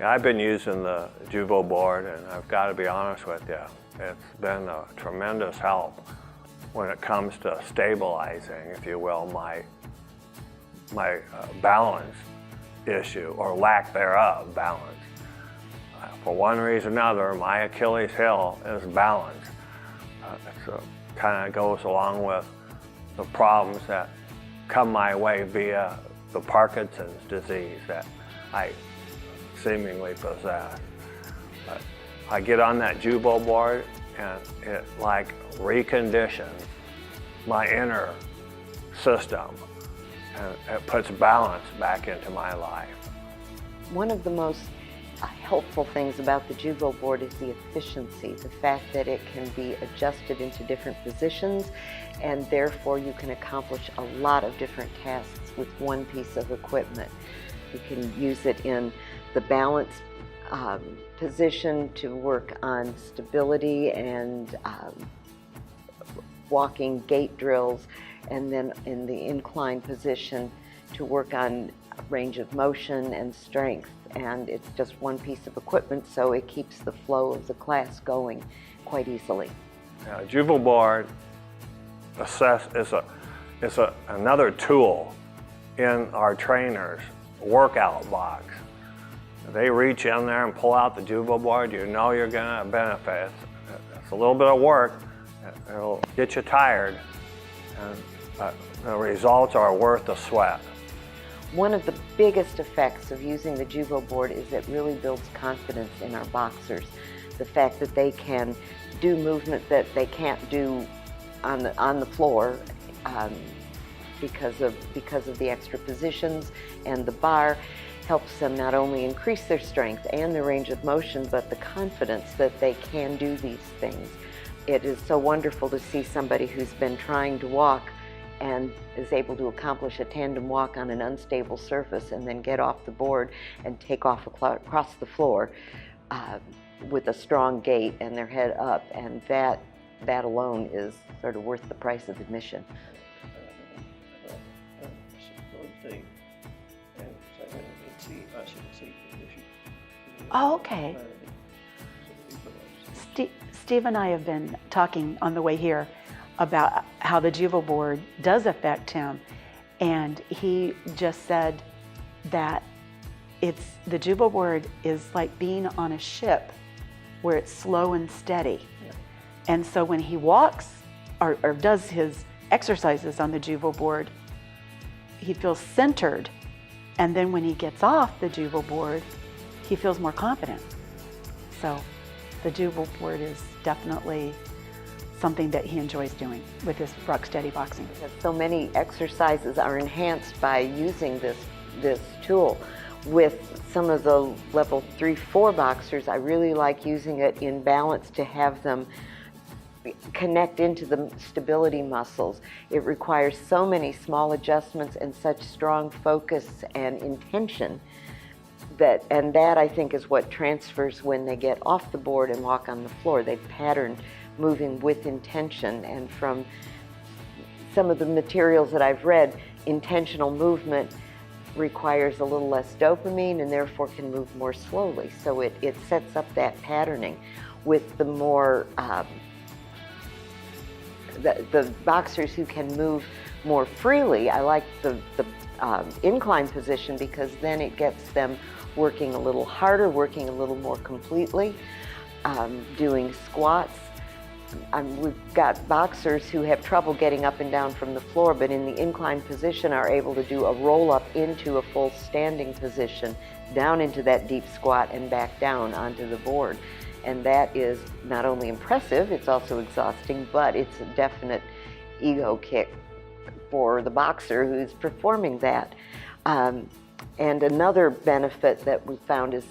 Yeah, I've been using the Juvo Board, and I've got to be honest with you, it's been a tremendous help when it comes to stabilizing, if you will, my balance issue, or lack thereof balance. For one reason or another, my Achilles heel is balance. It kind of goes along with the problems that come my way via the Parkinson's disease that I seemingly possess. But I get on that Juvo Board and it like reconditions my inner system, and it puts balance back into my life. One of the most helpful things about the Juvo Board is the efficiency, the fact that it can be adjusted into different positions, and therefore you can accomplish a lot of different tasks with one piece of equipment. You can use it in the balance position to work on stability and walking gait drills, and then in the incline position to work on range of motion and strength. And it's just one piece of equipment, so it keeps the flow of the class going quite easily. Juvo Board is another tool in our trainer's workout box. They reach in there and pull out the Juvo Board, you know you're going to benefit. It's a little bit of work, it'll get you tired, but the results are worth the sweat. One of the biggest effects of using the Juvo Board is it really builds confidence in our boxers. The fact that they can do movement that they can't do on the floor because of the extra positions, and the bar helps them not only increase their strength and their range of motion, but the confidence that they can do these things. It is so wonderful to see somebody who's been trying to walk and is able to accomplish a tandem walk on an unstable surface and then get off the board and take off across the floor with a strong gait and their head up, and that alone is sort of worth the price of admission. Oh, okay. Steve and I have been talking on the way here about how the Juvo Board does affect him, and he just said that the Juvo Board is like being on a ship where it's slow and steady. Yeah. And so when he walks or does his exercises on the Juvo Board, he feels centered, and then when he gets off the Juvo Board, he feels more confident. So the Juvo Board is definitely something that he enjoys doing with his rock steady boxing. So many exercises are enhanced by using this tool. With some of the level 3-4 boxers, I really like using it in balance to have them connect into the stability muscles. It requires so many small adjustments and such strong focus and intention that I think is what transfers when they get off the board and walk on the floor. They pattern moving with intention, and from some of the materials that I've read, intentional movement requires a little less dopamine and therefore can move more slowly. So it sets up that patterning. With the more the boxers who can move more freely, I like the incline position, because then it gets them working a little harder, working a little more completely, doing squats. We've got boxers who have trouble getting up and down from the floor, but in the incline position are able to do a roll up into a full standing position, down into that deep squat and back down onto the board. And that is not only impressive, it's also exhausting, but it's a definite ego kick for the boxer who's performing that. And another benefit that we found is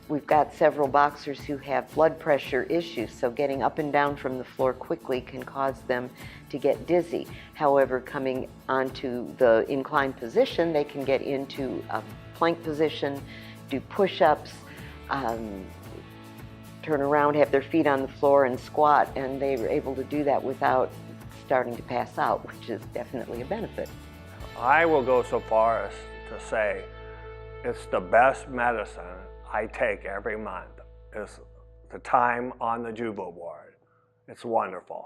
we've got several boxers who have blood pressure issues, so getting up and down from the floor quickly can cause them to get dizzy. However, coming onto the inclined position, they can get into a plank position, do push-ups, turn around, have their feet on the floor and squat, and they were able to do that without starting to pass out, which is definitely a benefit. I will go so far as to say it's the best medicine I take every month is the time on the Juvo board. It's wonderful.